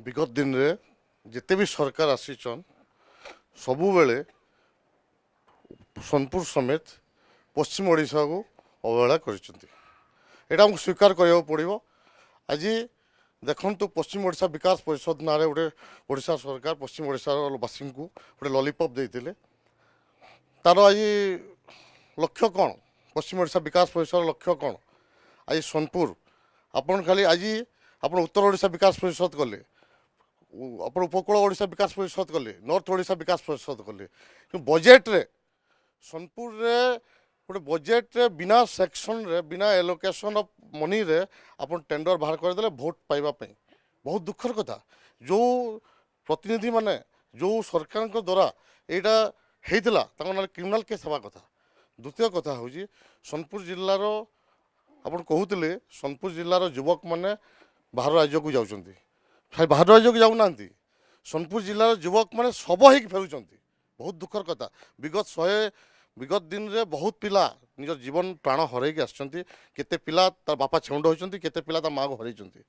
विगत दिन रे जिते भी सरकार आसीचन सबुबले सोनपुर समेत पश्चिम ओडिशा को अवहेला करिसेंती। एटा हमको स्वीकार करियो पड़िबो। आज देखंतु पश्चिम ओडिशा विकास परिषद नारे गोटे ओडिशा सरकार पश्चिम ओडिशा वासी को गोटे लॉलीपॉप देइतिले। तार आज लक्ष्य कौन? पश्चिम ओडिशा विकास परिषद लक्ष्य कौन? आज सोनपुर आपन खाली आज आपन उत्तर ओडिशा विकास परिषद कले, आप उपकूल ओडिशा विकास परिषद कले, नॉर्थ ओडिशा विकास परिषद कले, कि बजेट रे सोनपुर रे गोटे बजेट रे बिना सेक्शन रे बिना एलोकेशन ऑफ मनी रे आपन टेंडर बाहर कर देले वोट पाइबा पे। बहुत दुखर कथा। जो प्रतिनिधि माने जो सरकार को द्वारा एटा हेइतला तांको नाल क्रिमिनल केस हवा कथा। द्वितीय कथा होजी सोनपुर जिल्लार आपन कहूतिले सोनपुर जिल्लार युवक माने बाहर राज्य को जाउछंती। खाली बाहर राज्य को जाऊ नांती। सोनपुर जिल्लार युवक माने सब हेक फेरुछंती। बहुत दुखर कथा। विगत दिन रे बहुत पिला निज जीवन प्राण हरैके आछंती। केते पिला तार बापा छेउंड होइछंती, केते पिला तार माँ को हरैछंती।